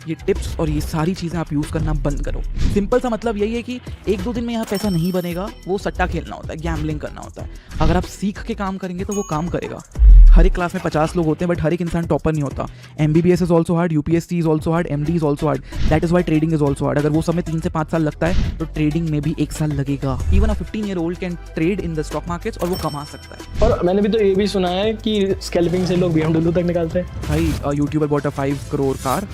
ये टिप्स और ये सारी चीज़ें आप यूज़ करना बंद करो। सिंपल सा मतलब यही है कि एक दो दिन में यहाँ पैसा नहीं बनेगा, वो सट्टा खेलना होता है, गैम्बलिंग करना होता है। अगर आप सीख के काम करेंगे तो वो काम करेगा। हर एक क्लास में 50 लोग होते हैं, बट हर एक इंसान टॉपर नहीं होता। MBBS is also hard, UPSC is also hard, MD is also hard, that is why trading is also hard. अगर वो सब में 3 से 5 साल लगता है तो ट्रेडिंग में भी 1 साल लगेगा। Even a 15-year-old can trade in the stock markets और वो कमा सकता है। और मैंने भी तो ये भी सुना है कि स्कैल्पिंग से लोग BMW तक निकालते हैं। भाई YouTuber bought a 5 crore car.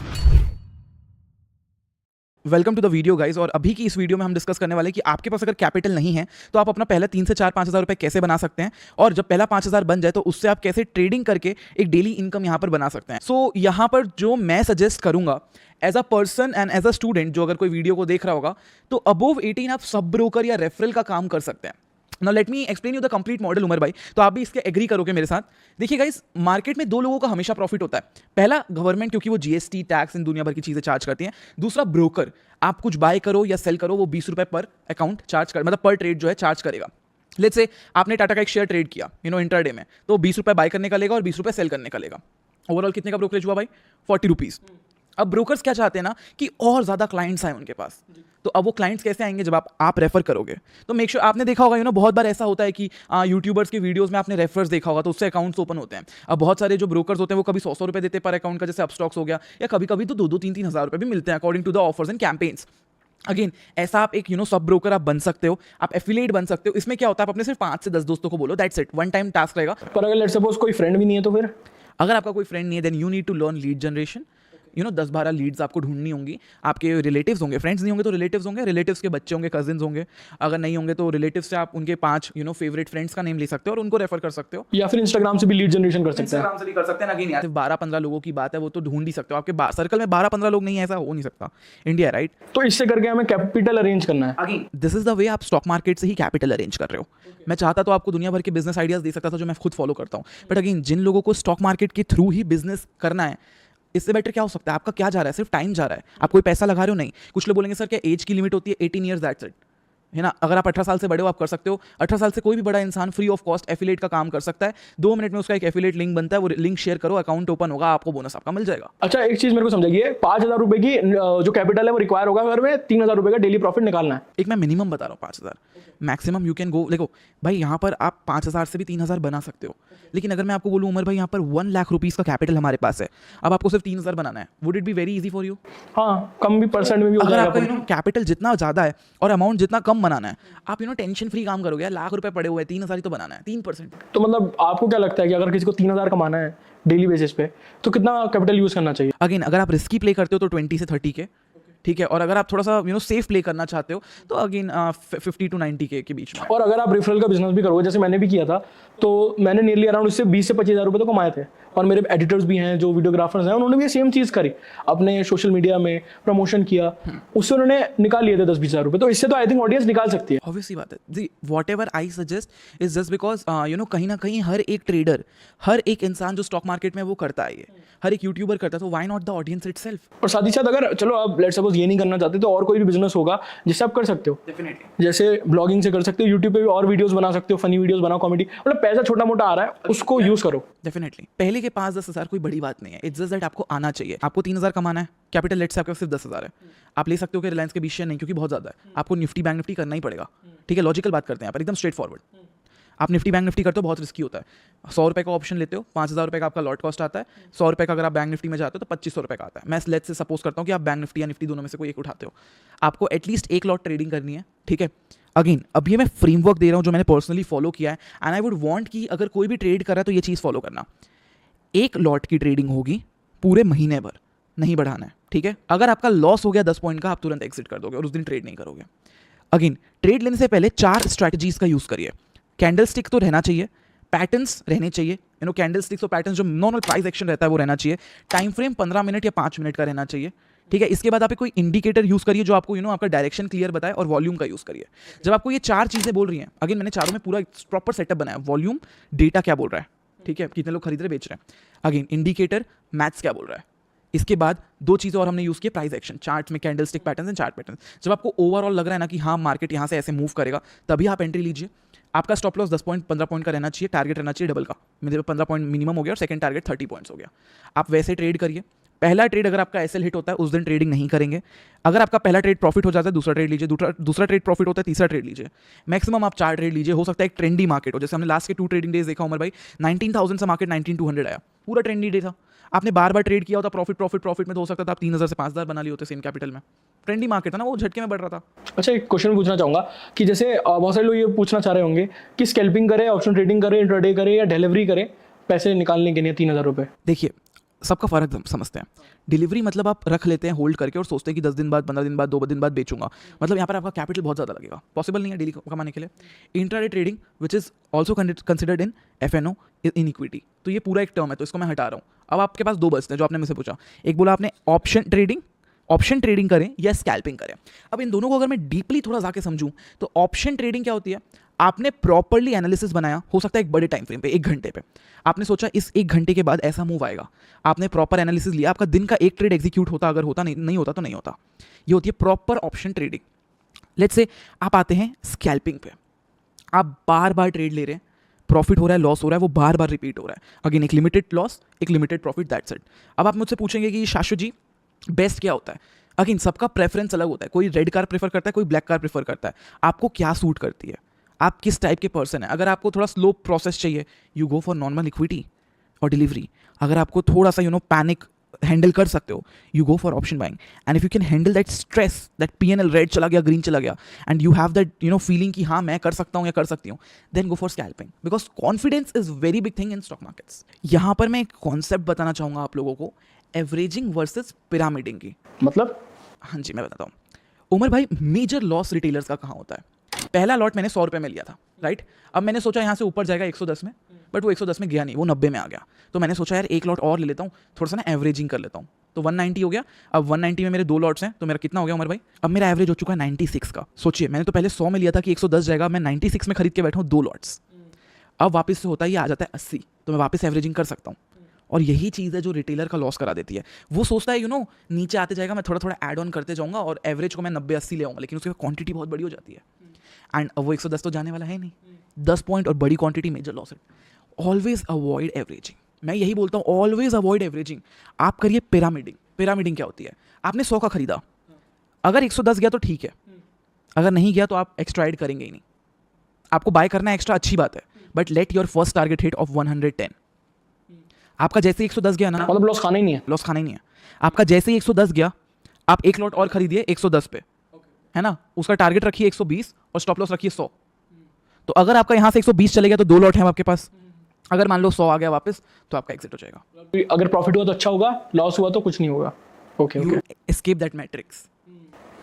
Welcome to the video guys. और अभी की इस वीडियो में हम डिस्कस करने वाले हैं कि आपके पास अगर कैपिटल नहीं है तो आप अपना पहला 3 से 4-5 हज़ार रुपये कैसे बना सकते हैं, और जब पहला 5 हज़ार बन जाए तो उससे आप कैसे ट्रेडिंग करके एक डेली इनकम यहाँ पर बना सकते हैं। सो यहाँ पर जो मैं सजेस्ट करूंगा as a person and as a student, जो अगर कोई वीडियो को देख रहा होगा, तो अबोव 18 आप सब ब्रोकर या रेफरल का काम कर सकते हैं। Now let me explain you the complete model Umar भाई, तो आप भी इसके एग्री करोगे मेरे साथ। देखिए गाइस, मार्केट में 2 लोगों का हमेशा प्रॉफिट होता है। पहला गवर्नमेंट, क्योंकि वो GST टैक्स इन दुनिया भर की चीजें चार्ज करती हैं। दूसरा ब्रोकर, आप कुछ बाय करो या सेल करो, वो 20 रुपए पर अकाउंट चार्ज कर, मतलब पर ट्रेड जो है चार्ज करेगा। लेट्स से आपने टाटा का एक शेयर ट्रेड किया इंट्राडे में, तो 20 रुपए बाय करने का लेगा और 20 रुपए सेल करने का लेगा। ओवरऑल कितने का ब्रोकरेज हुआ भाई? 40 रुपीज। अब ब्रोकर्स क्या चाहते हैं ना कि और ज्यादा क्लाइंट्स आए उनके पास। तो अब वो क्लाइंट्स कैसे आएंगे? जब आप रेफर करोगे। तो मेक श्योर आपने देखा होगा बहुत बार ऐसा होता है कि यूट्यूबर्स की वीडियोस में आपने रेफर्स देखा होगा, तो उससे अकाउंट्स ओपन होते हैं। अब बहुत सारे जो ब्रोकर्स होते हैं वो कभी 100 रुपए देते पर अकाउंट का, जैसे अपस्टॉक्स हो गया, या कभी कभी तो 2-3 हज़ार रुपए भी मिलते हैं according to the offers and campaigns. Again ऐसा आप एक सब ब्रोकर आप बन सकते हो, आप एफिलिएट बन सकते हो। इसमें क्या होता है, आप अपने सिर्फ 5 से 10 दोस्तों को बोलो, that's it, one time task रहेगा। पर अगर लेट्स सपोज कोई फ्रेंड भी नहीं है तो फिर? अगर आपका कोई फ्रेंड नहीं है, then you need to learn lead generation. 10-12 leads आपको ढूंढनी होंगी। आपके रिलेटिव्स होंगे, फ्रेंड्स नहीं होंगे तो रिलेटिव्स होंगे, रिलेटिव्स के बच्चे होंगे, कजिन्स होंगे। अगर नहीं होंगे तो रिलेटिव्स से आप उनके 5 फेवरेट फ्रेंड्स का नेम ले सकते हो और उनको रेफर कर सकते हो। या फिर इंस्टाग्राम से भी लीड जनरेशन कर सकते हैं। इंस्टाग्राम से भी कर सकते हैं। अगेन सिर्फ 12-15 लोगों की बात है, वो तो ढूंढ ही सकते हो। आपके सर्कल में 12-15 लोग नहीं है, ऐसा हो नहीं सकता। India, right? तो इससे करके हमें कैपिटल अरेंज करना है। Again this is the way आप स्टॉक मार्केट से ही कैपिटल अरेंज कर रहे हो। मैं चाहता तो आपको दुनिया भर के बिजनेस आइडियाज दे सकता था जो मैं खुद फॉलो करता हूँ, बट अगेन जिन लोगों को स्टॉक मार्केट के थ्रू ही बिजनेस करना है, इससे बेटर क्या हो सकता है? आपका क्या जा रहा है? सिर्फ टाइम जा रहा है, आप कोई पैसा लगा रहे हो नहीं। कुछ लोग बोलेंगे सर क्या एज की लिमिट होती है? 18 ईयर्स, दैट्स इट, है ना। अगर आप 18 साल से बड़े हो आप कर सकते हो। 18 साल से कोई भी बड़ा इंसान फ्री ऑफ कॉस्ट एफिलिएट का काम कर सकता है। 2 मिनट में उसका एक एफिलिएट लिंक बनता है, वो लिंक शेयर करो, अकाउंट ओपन होगा, आपको बोनस आपका मिल जाएगा। अच्छा, एक चीज मेरे को समझाइए, 5,000 रुपए की जो कैपिटल है वो रिक्वायर होगा अगर मैं 3,000 रुपए का डेली प्रॉफिट निकालना है। एक मैं मिनिमम बता रहा हूँ 5,000, मैक्सिमम यू कैन गो। देखो भाई, यहाँ पर आप 5,000 से भी 3,000 बना सकते हो, लेकिन अगर मैं आपको बोलूँ उमर भाई यहाँ पर 1 लाख रुपीज का कैपिटल हमारे पास है, अब आपको सिर्फ 3,000 बनाना है, would it be very easy for you? हाँ, कम भी परसेंट में भी हो अगर जाएगा। आपका कैपिटल जितना ज्यादा है और अमाउंट जितना कम बनाना है, आप टेंशन फ्री काम करोगे। लाख रुपए पड़े हुए हैं, 3,000 ही तो बनाना है, 3%। तो मतलब आपको क्या लगता है कि अगर किसी को 3,000 कमाना है डेली बेसिस पे तो कितना कैपिटल यूज करना चाहिए? अगेन अगर आप रिस्की प्ले करते हो तो 20 से 30 के, ठीक है। और अगर आप थोड़ा सा सेफ प्ले करना चाहते हो तो अगेन 50 to 90 के बीच में। और अगर आप रेफरल का बिजनेस भी करोगे, जैसे मैंने भी किया था, तो मैंने नियरली अराउंड इससे 20 से 25,000 रुपए तो कमाए थे। और मेरे एडिटर्स भी हैं जो वीडियोग्राफर्स हैं, उन्होंने भी सेम चीज़ करी, अपने सोशल मीडिया में प्रमोशन किया, उससे उन्होंने निकाल लिए थे 10-20,000 रुपए। तो इससे तो आई थिंक ऑडियंस निकाल सकती है। ऑब्वियसली बात है जी। Whatever I suggest is just because कहीं ना कहीं हर एक ट्रेडर, हर एक इंसान जो स्टॉक मार्केट में वो करता है, ये हर एक यूट्यूबर करता है, तो why not the audience itself? और साथ ही साथ अगर चलो आप लेट्स सपोज ये नहीं करना चाहते तो और कोई भी बिजनेस होगा जिससे आप कर सकते हो। डेफिनेटली। जैसे ब्लॉगिंग से कर सकते हो, यूट्यूब पे भी और वीडियोस बना सकते हो, फनी वीडियोस बनाओ, कॉमेडी, मतलब पैसा छोटा मोटा आ रहा है उसको यूज करो। डेफिनेटली। पहले के 5-10 हज़ार कोई बड़ी बात नहीं है, इट्स जस्ट दैट आपको आना चाहिए। आपको 3,000 कमाना है, कैपिटल लेट से आपके सिर्फ 10,000 है, आप ले सकते हो कि रिलायंस के 20 शेयर नहीं, क्योंकि बहुत ज़्यादा है, आपको निफ्टी बैंक निफ्टी करना ही पड़ेगा, ठीक है। लॉजिकल बात करते हैं यहाँ पर, एकदम स्ट्रेट फॉरवर्ड। आप निफ्टी बैंक निफ्टी करते हो, बहुत रिस्की होता है। 100 रुपये का ऑप्शन लेते हो, 5,000 रुपये का आपका लॉट कॉस्ट आता है। 100 रुपये का अगर आप बैंक निफ्टी में जाते हो तो 2,500 रुपये का आता है। मैं लेट्स से सपोज करता हूँ कि आप बैंक निफ्टी या निफ्टी दोनों में से कोई एक उठाते हो, आपको एटलीस्ट 1 लॉट ट्रेडिंग करनी है, ठीक है। अगेन अब ये मैं फ्रेमवर्क दे रहा हूँ जो मैंने पर्सनली फॉलो किया है, एंड आई वुड वांट कि अगर कोई भी ट्रेड कर रहा है तो ये चीज़ फॉलो करना। 1 लॉट की ट्रेडिंग होगी पूरे महीने भर, नहीं बढ़ाना है, ठीक है। अगर आपका लॉस हो गया 10 पॉइंट का, आप तुरंत एग्जिट कर दोगे और उस दिन ट्रेड नहीं करोगे। अगेन ट्रेड लेने से पहले 4 स्ट्रैटेजीज का यूज़ करिए। कैंडल स्टिक तो रहना चाहिए, पैटर्न्स रहने चाहिए, कैंडल स्टिक्स और पैटर्न्स, जो नॉर्मल प्राइस एक्शन रहता है वो रहना चाहिए। टाइम फ्रेम 15 मिनट या 5 मिनट का रहना चाहिए, ठीक है। इसके बाद आप कोई इंडिकेटर यूज करिए जो आपको आपका डायरेक्शन क्लियर बताए, और वॉल्यूम का यूज करिए। जब आपको ये 4 चीजें बोल रही हैं, अगेन मैंने चारों में पूरा प्रॉपर सेटअप बनाया, वॉल्यूम, डेटा क्या बोल रहा है, ठीक है, कितने लोग खरीद रहे बेच रहे हैं, अगेन इंडिकेटर, मैथ्स क्या बोल रहा है। इसके बाद 2 चीज़ें और हमने यूज़ की, प्राइस एक्शन, चार्ट में candle stick pattern and chart pattern. जब आपको ओवरऑल लग रहा है ना कि हाँ मार्केट यहाँ से ऐसे मूव करेगा, तभी आप एंट्री लीजिए। आपका स्टॉप लॉस 10 पॉइंट 15 पॉइंट का रहना चाहिए, टारगेट रहना चाहिए डबल का। मेरे 15 पॉइंट मिनिमम हो गया और सेकंड टारगेट 30 पॉइंट्स हो गया। आप वैसे ट्रेड करिए, पहला ट्रेड अगर आपका एसएल हिट होता है उस दिन ट्रेडिंग नहीं करेंगे। अगर आपका पहला ट्रेड प्रॉफिट हो जाता है दूसरा ट्रेड लीजिए, दूसरा ट्रेड प्रॉफिट होता है तीसरा ट्रेड लीजिए। मैक्सिमम आप 4 ट्रेड लीजिए। हो सकता है एक ट्रेंडी मार्केट हो, जैसे हमने लास्ट के 2 ट्रेडिंग डेज देखा उमर भाई, 19,000 से मार्केट 19,200 आया, पूरा ट्रेंडी डे था। आपने बार बार ट्रेड किया होता प्रॉफिट में, तो हो सकता था आप 3,000 से 5,000 बना लिए होते सेम कैपिटल में। ट्रेंडी मार्केट था ना, वो झटके में बढ़ रहा था। अच्छा, एक क्वेश्चन पूछना चाहूँगा कि जैसे बहुत सारे लोग ये पूछना चाह रहे होंगे कि स्कैल्पिंग करें, ऑप्शन ट्रेडिंग करें, इंट्राडे करें या डिलीवरी करें पैसे निकालने के लिए 3,000 रुपये। देखिए, सबका फ़र्क समझते हैं। डिलीवरी मतलब आप रख लेते हैं होल्ड करके और सोचते हैं कि 10 दिन बाद, 15 दिन बाद, 2 दिन बाद बेचूंगा, मतलब यहाँ पर आपका कैपिटल बहुत ज़्यादा लगेगा, पॉसिबल नहीं है डेली कमाने के लिए। Intraday trading which is also considered in FNO in equity, तो ये पूरा एक टर्म है, तो इसको मैं हटा रहा हूँ। अब आपके पास 2 बचते हैं जो आपने मुझसे पूछा। एक बोला आपने ऑप्शन ट्रेडिंग करें या स्कैल्पिंग करें। अब इन दोनों को अगर मैं डीपली थोड़ा जाके समझूं तो ऑप्शन ट्रेडिंग क्या होती है, आपने प्रॉपर्ली एनालिसिस बनाया, हो सकता है एक बड़े टाइम फ्रेम पे, 1 घंटे पे, आपने सोचा इस 1 घंटे के बाद ऐसा मूव आएगा, आपने प्रॉपर एनालिसिस लिया, आपका दिन का एक ट्रेड एग्जीक्यूट होता, अगर होता नहीं होता तो नहीं होता। ये होती है proper option trading. Let's say आप आते हैं स्कैल्पिंग पे, आप बार बार ट्रेड ले रहे हैं, प्रॉफिट हो रहा है, लॉस हो रहा है, वो बार बार रिपीट हो रहा है, अगेन एक लिमिटेड लॉस, एक लिमिटेड प्रॉफिट, दैट्स इट। अब आप मुझसे पूछेंगे कि शाश्वत जी बेस्ट क्या होता है। अगेन सबका प्रेफरेंस अलग होता है, कोई रेड कार प्रेफर करता है, कोई ब्लैक कार प्रेफर करता है। आपको क्या सूट करती है, आप किस टाइप के पर्सन है। अगर आपको थोड़ा स्लो प्रोसेस चाहिए, you go for normal equity और डिलीवरी। अगर आपको थोड़ा सा पैनिक हैंडल कर सकते हो, you go for option buying. And if you can handle that stress, that PNL red चला गया, ग्रीन चला गया, and you have that feeling कि हाँ मैं कर सकता हूँ या कर सकती हूँ, then go for scalping, because confidence is very big thing in stock markets. यहाँ पर मैं एक कॉन्सेप्ट बताना चाहूँगा आप लोगों को, एवरेजिंग वर्सेस पिरामिडिंग की। मतलब? हाँ जी, मैं बताता हूँ। उमर भाई, मेजर लॉस रिटेलर्स का कहाँ होता है? पहला लॉट मैंने 100 रुपये में लिया था, राइट। अब मैंने सोचा यहाँ से ऊपर जाएगा 110 में, बट वो 110 में गया नहीं, वो 90 में आ गया। तो मैंने सोचा यार एक लॉट और ले लेता हूँ, थोड़ा सा ना एवरेजिंग कर लेता हूँ, तो 190 हो गया। अब 190 में मेरे 2 लॉट्स हैं, तो मेरा कितना हो गया उमर भाई? अब मेरा एवरेज हो चुका है 96 का। सोचिए, मैंने तो पहले 100 में लिया था कि 110 जाएगा, मैं 96 में खरीद के बैठा हूँ 2 लॉट्स। अब वापस से होता है ये आ जाता है 80, तो मैं वापस एवरेजिंग कर सकता हूँ। और यही चीज़ है जो रिटेलर का लॉस करा देती है। वो सोचता है नीचे आते जाएगा, मैं थोड़ा थोड़ा ऐड ऑन करते जाऊँगा और एवरेज को मैं 90-80 ले आऊँगा, लेकिन उसकी क्वांटिटी बहुत बड़ी हो जाती है। एंड अब वो 110 तो जाने वाला है नहीं, 10 पॉइंट और बड़ी क्वांटिटी, मेजर लॉस है। ऑलवेज अवॉइड एवरेजिंग, मैं यही बोलता हूँ, ऑलवेज अवॉइड एवरेजिंग। आप करिए पिरामिडिंग। पिरामिडिंग क्या होती है? आपने 100 का खरीदा, अगर 110 गया तो ठीक है, अगर नहीं गया तो आप एक्स्ट्रा ऐड करेंगे ही नहीं। आपको बाय करना है एक्स्ट्रा, अच्छी बात है, but let your first target hit of 110। आपका जैसे ही 110 गया ना, मतलब लॉस खाना ही नहीं है। लॉस खाना ही नहीं है आपका। जैसे ही 110 गया, आप एक लॉट और खरीदिए 110 पे, है ना, उसका टारगेट रखिए 120 और स्टॉप लॉस रखिए 100। तो अगर आपका यहाँ से 120 चले गया तो 2 लॉट हैं आपके पास। अगर मान लो 100 आ गया वापस, तो आपका एग्जिट हो जाएगा। अगर प्रॉफिट हुआ तो अच्छा होगा, लॉस हुआ तो कुछ नहीं होगा। Okay you escape that matrix.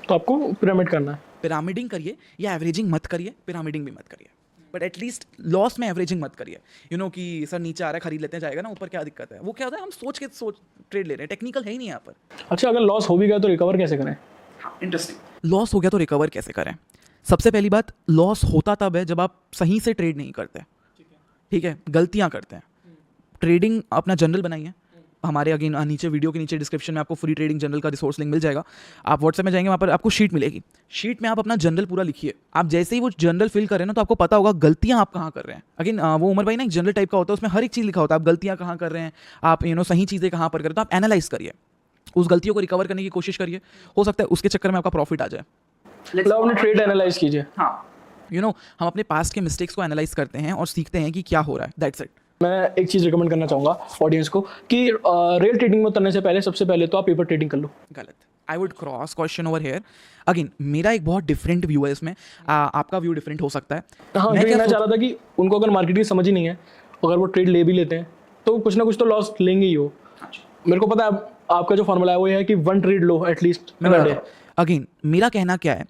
तो आपको पिरामिड करना है। पिरामिडिंग करिए या एवरेजिंग मत करिए, पिरामिडिंग भी मत करिए, बट एटलीस्ट लॉस में एवरेजिंग मत करिए। कि सर नीचे आ रहा है, खरीद लेते हैं, जाएगा ना ऊपर, क्या दिक्कत है? वो क्या होता है, हम सोच ट्रेड ले रहे हैं, टेक्निकल है ही नहीं यहाँ पर। अच्छा, अगर लॉस हो भी गया तो रिकवर कैसे करें? इंटरेस्टिंग। लॉस हो गया तो रिकवर कैसे करें? सबसे पहली बात, लॉस होता तब है जब आप सही से ट्रेड नहीं करते, ठीक है, गलतियाँ करते हैं। ट्रेडिंग अपना जनरल बनाइए, हमारे अगेन नीचे वीडियो के नीचे डिस्क्रिप्शन में आपको फ्री ट्रेडिंग जनरल का रिसोर्स लिंक मिल जाएगा। आप व्हाट्सएप में जाएंगे, वहाँ पर आपको शीट मिलेगी, शीट में आप अपना जनरल पूरा लिखिए। आप जैसे ही वो जनरल फिल करें ना, तो आपको पता होगा गलतियाँ आप कहाँ कर रहे हैं। अगेन वो उमर भाई ना एक जनरल टाइप का होता है, उसमें हर एक चीज़ लिखा होता है, आप गलतियाँ कहाँ कर रहे हैं, आप सही चीज़ें कहाँ पर करें। तो आप एनालाइज करिए, उस गलतियों को रिकवर करने की कोशिश करिए। हो सकता है उसके चक्कर में आपका प्रॉफिट आ जाए। मतलब अपने ट्रेड एनालाइज कीजिए। हाँ, हम अपने पास्ट के मिस्टेक्स को एनालाइज करते हैं और सीखते हैं कि क्या हो रहा है, दैट्स इट। मैं एक चीज़ रिकमेंड करना चाहूँगा ऑडियंस को कि रियल ट्रेडिंग में उतरने से पहले सबसे पहले तो आप पेपर ट्रेडिंग कर लो। गलत। I would cross question over here. Again मेरा एक बहुत डिफरेंट व्यू है इसमें, आपका व्यू डिफरेंट हो सकता है। हाँ, मैं कहना चाह रहा था कि उनको अगर मार्केट की समझ ही नहीं है, अगर वो ट्रेड ले भी लेते हैं तो कुछ ना कुछ तो लॉस लेंगे ही हो। मेरे को पता है आपका जो फॉर्मूला है वो ये है कि 1 ट्रेड लो एटलीस्ट। अगेन मेरा कहना क्या है,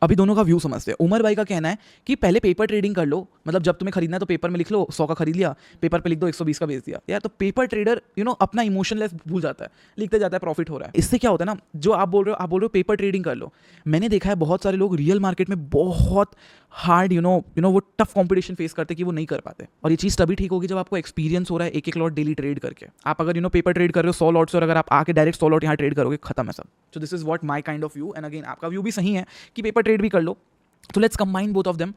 अभी दोनों का व्यू समझते हैं। उमर भाई का कहना है कि पहले पेपर ट्रेडिंग कर लो, मतलब जब तुम्हें खरीदना है तो पेपर में लिख लो, 100 का खरीद लिया, पेपर पे लिख दो 120 का बेच दिया। यार तो पेपर ट्रेडर अपना इमोशनलेस भूल जाता है, लिखते जाता है प्रॉफिट हो रहा है। इससे क्या होता है ना, जो आप बोल रहे हो पेपर ट्रेडिंग कर लो। मैंने देखा है बहुत सारे लोग रियल मार्केट में बहुत हार्ड वो टफ कॉम्पिटिशन फेस करते कि वो नहीं कर पाते। और ये चीज़ तभी ठीक होगी जब आपको एक्सपीरियंस हो रहा है एक लॉट डेली ट्रेड करके। आप अगर पेपर ट्रेड कर रहे हो 100 लॉट्स, और अगर आप आके डायरेक्ट 100 लॉट यहाँ ट्रेड करोगे, खत्म है सब। So this is what my kind of view. And again आपका व्यू भी सही है कि पेपर ट्रेड भी कर लो। तो let's combine both of them.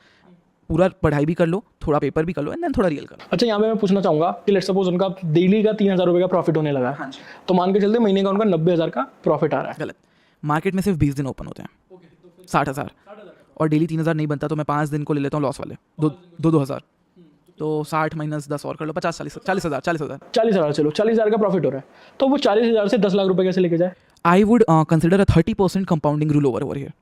पूरा पढ़ाई भी कर लो, थोड़ा पेपर भी कर लो, एंड देन थोड़ा रियल कर लो। अच्छा, यहाँ पे मैं पूछना चाहूँगा कि लेट्स सपोज उनका डेली का 3,000 रुपये का प्रॉफिट होने लगा है, तो मान के चलते महीने का उनका 90,000 का प्रॉफिट आ रहा है। गलत। मार्केट में सिर्फ 20 दिन ओपन होते हैं, 60,000, और डेली 3,000 नहीं बनता तो मैं 5 दिन को ले लेता हूँ लॉस वाले, 2,000, तो 60 माइनस 10 और कर लो, 50, 40,000। 40,000 चलो, 40,000 का प्रॉफिट हो रहा है, तो वो 40,000 से 10 लाख रुपए कैसे लेके जाए? I would consider a 30% compounding rule over here.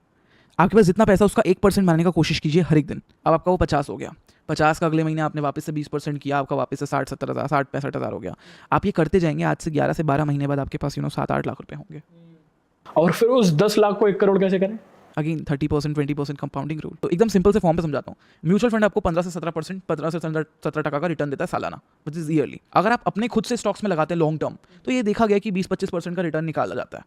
आपके पास जितना पैसा उसका 1% मारने का कोशिश कीजिए हर एक दिन। अब आपका वो 50 हो गया, 50 का अगले महीने आपने वापस से 20% किया, आपका वापस से 60-70,000, 60-65,000 हो गया। आप ये करते जाएंगे, आज से 11 से 12 महीने बाद आपके पास 7-8 लाख रुपए होंगे। और फिर उस 10 लाख को 1 करोड़ कैसे करें? Again 30%, 20% compounding rule. तो एकदम सिंपल से फॉर्म पे समझाता हूँ। म्यूचुअल फंड आपको 15 से 17%, 15 से 17% का रिटर्न देता है सालाना, विच इज ईयरली। अगर आप अपने खुद से स्टॉक्स में लगाते हैं लॉन्ग टर्म, तो ये देखा गया कि 20-25% का रिटर्न निकाला जाता है।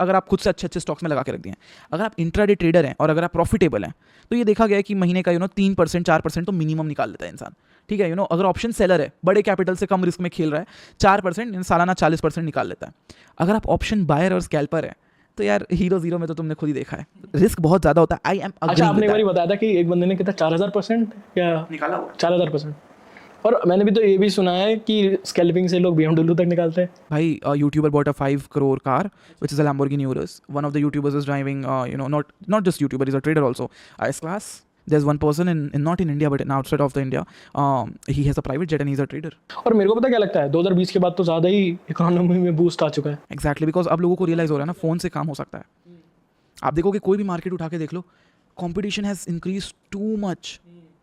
अगर आप खुद से अच्छे स्टॉक्स में लगा के रख दिए हैं। अगर आप इंट्राडे ट्रेडर हैं और अगर आप प्रॉफिटेबल हैं, तो ये देखा गया है कि महीने का 3%, 4% तो मिनिमम निकाल देता है इंसान। ठीक है, अगर ऑप्शन सेलर है, बड़े कैपिटल से कम रिस्क में खेल रहा है, 4% सालाना 40% निकाल लेता है। अगर आप ऑप्शन बायर और स्कैल्पर है, तो यार हीरो जीरो में तो तुमने खुद ही देखा है, रिस्क बहुत ज्यादा होता है। आई एम अच्छा, आपने एक बार बताया था कि एक बंदे ने कितना 4,000% या निकाला हुआ 4,000%। और मैंने भी तो ये भी सुना है कि स्कैल्पिंग से लोग BMW तक निकालते हैं। भाई, YouTuber bought a 5 crore car which is a Lamborghini Urus. One of the YouTubers is driving not just YouTuber, he's a trader also, S class. There's one person in not in India but in outside of the India, he has a private jet and he's a trader. और मेरे को पता क्या लगता है, 2020 के बाद तो ज़्यादा ही इकोनॉमी में बूस्ट आ चुका है। Exactly, because अब लोगों को रियलाइज हो रहा है ना, फ़ोन से काम हो सकता है। आप देखोगे कोई भी मार्केट उठा के देख लो, competition has increase too much.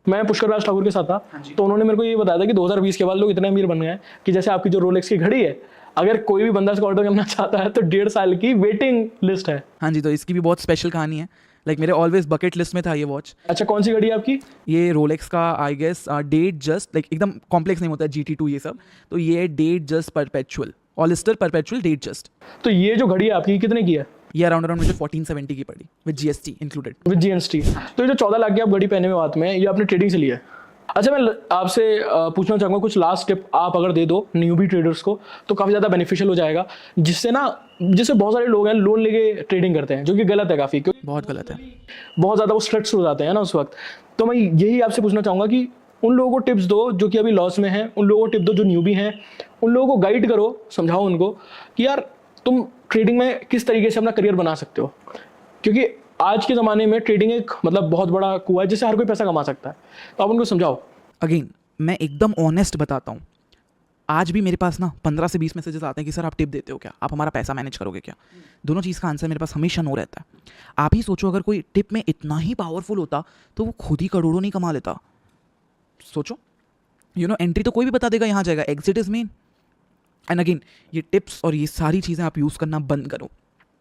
मैं पुष्कर राज ठाकुर के साथ था, तो उन्होंने मेरे को ये बताया था कि 2020 के बाद लोग इतने अमीर बन गए हैं कि जैसे आपकी जो रोलेक्स की घड़ी है, अगर कोई भी बंदा इसको ऑर्डर करना चाहता है तो 1.5 साल की वेटिंग लिस्ट है। हाँ जी, तो इसकी भी बहुत स्पेशल कहानी है। मेरे ऑलवेज बकेट लिस्ट में था ये वॉच। अच्छा, कौन सी घड़ी है आपकी? ये रोलेक्स का आई गेस डेट जस्ट, एकदम कॉम्प्लेक्स नहीं होता है GT2 ये सब, तो ये Datejust Perpetual, Oyster Perpetual Datejust. तो ये जो घड़ी है आपकी कितने की है? ये अराउंड मुझे 1470 की पड़ी with GST included. With GST। तो ये जो 14 लाख की आप घड़ी पहने हुए हाथ में, ये आपने ट्रेडिंग से लिया है? अच्छा, मैं आपसे पूछना चाहूँगा कुछ लास्ट टिप आप अगर दे दो न्यूबी ट्रेडर्स को, तो काफ़ी ज़्यादा बेनिफिशियल हो जाएगा, जिससे बहुत सारे लोग हैं लोन लेके ट्रेडिंग करते हैं, जो कि गलत है काफ़ी, क्योंकि बहुत गलत है, बहुत ज़्यादा वो स्ट्रेस हो जाते हैं ना उस वक्त। तो मैं यही आपसे पूछना चाहूँगा कि उन लोगों को टिप्स दो जो कि अभी लॉस में हैं, उन लोगों को टिप दो जो न्यूबी हैं, उन लोगों को गाइड करो, समझाओ उनको कि यार तुम ट्रेडिंग में किस तरीके से अपना करियर बना सकते हो, क्योंकि आज के ज़माने में ट्रेडिंग एक बहुत बड़ा कुआं है जिससे हर कोई पैसा कमा सकता है। तो आप उनको समझाओ। अगेन मैं एकदम ऑनेस्ट बताता हूँ, आज भी मेरे पास ना 15 से 20 मैसेजेस आते हैं कि सर आप टिप देते हो क्या, आप हमारा पैसा मैनेज करोगे क्या। दोनों चीज़ का आंसर मेरे पास हमेशा नो रहता है। आप ही सोचो, अगर कोई टिप में इतना ही पावरफुल होता तो वो खुद ही करोड़ों नहीं कमा लेता। सोचो, एंट्री तो कोई भी बता देगा यहाँ जाएगा, exit is main. And again ये टिप्स और ये सारी चीज़ें आप यूज़ करना बंद करो।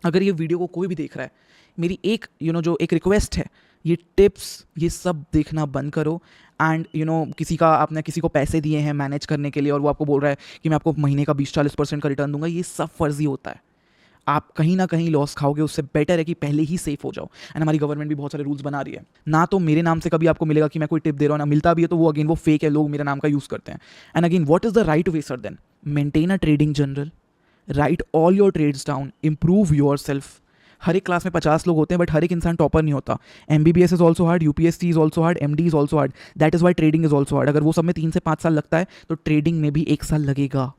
अगर ये वीडियो को कोई भी देख रहा है, मेरी एक जो एक रिक्वेस्ट है, ये टिप्स ये सब देखना बंद करो। एंड आपने किसी को पैसे दिए हैं मैनेज करने के लिए और वो आपको बोल रहा है कि मैं आपको महीने का 20-40% का रिटर्न दूंगा, ये सब फर्जी होता है। आप कहीं ना कहीं लॉस खाओगे, उससे बेटर है कि पहले ही सेफ हो जाओ। एंड हमारी गवर्नमेंट भी बहुत सारे रूल्स बना रही है ना, तो मेरे नाम से कभी आपको मिलेगा कि मैं कोई टिप दे रहा हूँ, ना मिलता भी है तो वो अगेन वो फेक है, लोग मेरे नाम का यूज़ करते हैं। And again what is the right way sir then? Maintain a trading journal, write all your trades down, improve yourself. हर एक क्लास में 50 लोग होते हैं, बट हर एक इंसान टॉपर नहीं होता। MBBS is also hard, UPSC is also hard, MD is also hard, that is Y trading is also hard. अगर वो सब में 3 से 5 साल लगता है तो ट्रेडिंग में भी 1 साल लगेगा।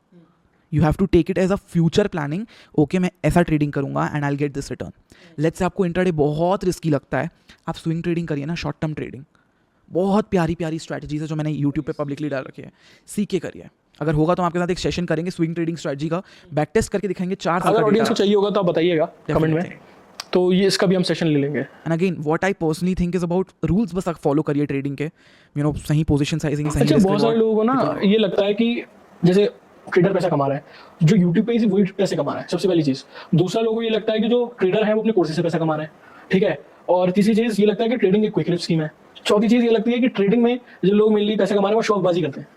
You have to take it as a future planning. Okay, मैं ऐसा ट्रेडिंग करूंगा and I will get this return. Let's say आपको इंट्राडे बहुत रिस्की लगता है, आप स्विंग ट्रेडिंग करिए ना, शॉर्ट टर्म ट्रेडिंग। बहुत प्यारी प्यारी स्ट्रैटेजीज है जो मैंने यूट्यूब पे पब्लिकली डाल रखी है, सीख के करिए। अगर होगा तो हम आपके साथ एक सेशन करेंगे स्विंग ट्रेडिंग स्ट्रैटेजी का, बैक टेस्ट करके दिखाएंगे 4 साल। अगर ऑडियंस को चाहिए होगा तो आप बताइएगा कमेंट में, तो ये इसका भी हम सेशन ले लेंगे। And again what I personally think is about rules, बस आप फॉलो करिए ट्रेडिंग के, सही पोजीशन साइजिंग, सही। अच्छा, बहुत सारे लोगों को ना ये लगता है कि जैसे ट्रेडर पैसा कमा रहा है, जो यूट्यूब पे ही वही पैसे कमा रहा है, सबसे पहली चीज। दूसरा लोगों को ये लगता है कि जो ट्रेडर है वो अपने कोर्सेज से पैसा कमा रहे हैं, ठीक है। और तीसरी चीज ये लगता है कि ट्रेडिंग एक क्विक रिच स्कीम है। चौथी चीज ये लगती है कि ट्रेडिंग में जो लोग मेनली पैसा कमा रहे हैं वो शौकबाजी करते हैं।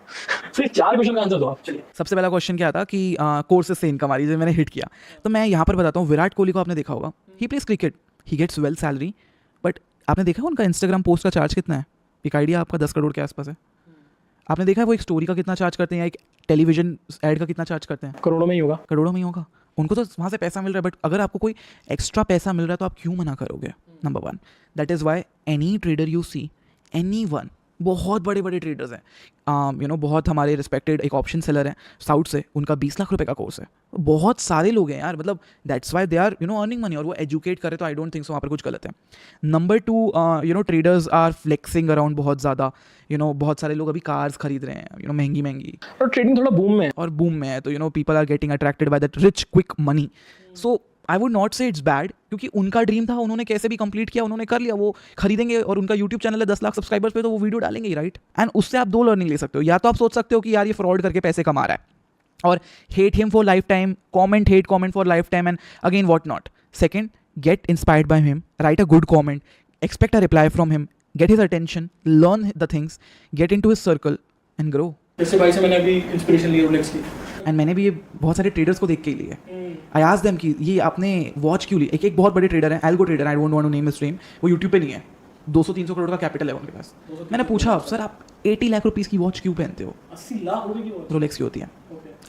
फिर 4 क्वेश्चन का आंसर दो आप। चलिए, सबसे पहला क्वेश्चन क्या था कि कोर्सेज से इनकम आ रही है, जो मैंने हिट किया। तो मैं यहाँ पर बताता हूँ, विराट कोहली को आपने देखा होगा, he plays cricket, he gets well salary, but आपने देखा उनका इंस्टाग्राम पोस्ट का चार्ज कितना है? एक आइडिया आपका 10 करोड़ के आसपास है। आपने देखा है वो एक स्टोरी का कितना चार्ज करते हैं, या एक टेलीविजन ऐड का कितना चार्ज करते हैं? करोड़ों में ही होगा। करोड़ों में ही होगा। उनको तो वहाँ से पैसा मिल रहा है, बट अगर आपको कोई एक्स्ट्रा पैसा मिल रहा है तो आप क्यों मना करोगे? Number 1, that is why any trader you see, any one, बहुत बड़े बड़े ट्रेडर्स हैं, बहुत हमारे रिस्पेक्टेड एक ऑप्शन सेलर हैं साउथ से, उनका 20 लाख रुपए का कोर्स है। बहुत सारे लोग हैं यार, मतलब that's why they are earning money, और वो एजुकेट करे, तो आई डोंट थिंक सो वहाँ पर कुछ गलत है। Number 2, traders are flexing around बहुत ज़्यादा, बहुत सारे लोग अभी कार्स खरीद रहे हैं, महंगी महंगी, और ट्रेडिंग थोड़ा बूम में है। और बूम में है, तो people are getting attracted by that rich quick money. So I would not say it's bad, क्योंकि उनका ड्रीम था, उन्होंने कैसे भी कंप्लीट किया, उन्होंने कर लिया, वो खरीदेंगे, और उनका यूट्यूब चैनल है 10 लाख सब्सक्राइबर्स पे, तो वो वीडियो डालेंगे ही, राइट। एंड उससे आप 2 लर्निंग ले सकते हो, या तो आप सोच सकते हो कि यार ये फ्रॉड करके पैसे कमा रहा है और hate him for life time, comment for life time, and again what not. Second, get inspired by him, write a good comment, expect a reply from him, get his attention, learn the things, get in to his circle and grow. जैसे भाई से मैंने अभी inspiration ली Rolex की, एंड मैंने भी ये बहुत सारे ट्रेडर्स को देख के ही ली है। आई आस्क्ड देम कि ये आपने वॉच क्यों ली। एक बहुत बड़े ट्रेडर है, algo trader, I don't want to name his name, वो यूट्यूब पे नहीं है, 200-300 करोड़ का कैपिटल है उनके पास। मैंने पूछा, सर आप 80 लाख रुपीज़ की वॉच क्यों पहनते हो? 80 लाख रुपए की वॉच रोलेक्स की होती है,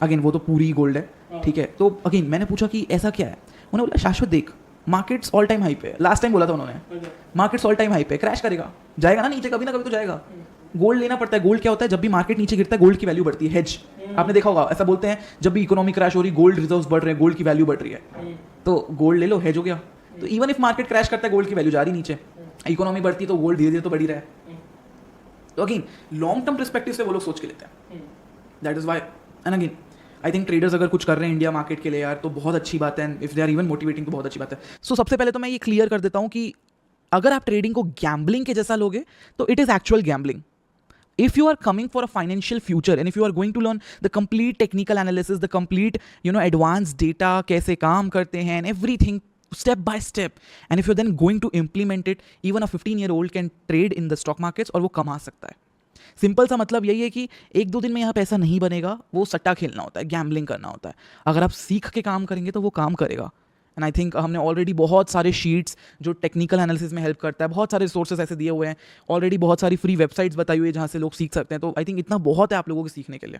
अगेन वो तो पूरी गोल्ड है, ठीक है। तो अगेन मैंने पूछा कि ऐसा क्या है, उन्होंने बोला शाश्वत देख, मार्केट्स ऑल टाइम हाई पे है, लास्ट टाइम बोला था उन्होंने, मार्केट्स ऑल टाइम हाई पे, क्रैश करेगा, जाएगा ना नीचे, कभी ना कभी तो जाएगा। गोल्ड लेना पड़ता है। गोल्ड क्या होता है, जब भी मार्केट नीचे गिरता है गोल्ड की वैल्यू बढ़ती है, हेज, आपने देखा होगा, ऐसा बोलते हैं जब भी इकोनॉमी क्रैश हो रही, गोल्ड रिजर्व्स बढ़ रहे हैं, गोल्ड की वैल्यू बढ़ रही है, तो गोल्ड ले लो, हेज हो गया। तो इवन इफ मार्केट क्रैश करता है, गोल्ड की वैल्यू जा रही नीचे, इकोनॉमी बढ़ती है तो गोल्ड धीरे धीरे तो बढ़ी रहा है। तो अगेन लॉन्ग टर्म पर्सपेक्टिव से वो लोग सोच के लेते हैं, that is why. And again I think traders अगर कुछ कर रहे हैं इंडिया मार्केट के लिए यार, तो बहुत अच्छी बात है, and if they are even motivating तो बहुत अच्छी बात है। सो सबसे पहले तो मैं ये क्लियर कर देता हूँ कि अगर आप ट्रेडिंग को गैम्बलिंग के जैसा लोगे तो it is actual gambling. If you are coming for a financial future and if you are going to learn the complete technical analysis, the complete advanced data, कैसे काम करते हैं and everything step by step, and if you're then going to implement it, even a 15-year-old can trade in the stock markets और वो कमा सकता है। Simple सा मतलब यही है कि 1-2 दिन में यहाँ पैसा नहीं बनेगा, वो सट्टा खेलना होता है, गैम्बलिंग करना होता है। अगर आप सीख के काम करेंगे तो वो काम करेगा। एंड आई थिंक हमने ऑलरेडी बहुत सारे शीट्स जो टेक्निकल एनालिसिस में हेल्प करता है, बहुत सारे रिसोर्सेज ऐसे दिए हुए हैं ऑलरेडी, बहुत सारी फ्री वेबसाइट्स बताई हुई है जहाँ से लोग सीख सकते हैं। तो आई थिंक इतना बहुत है आप लोगों को सीखने के लिए।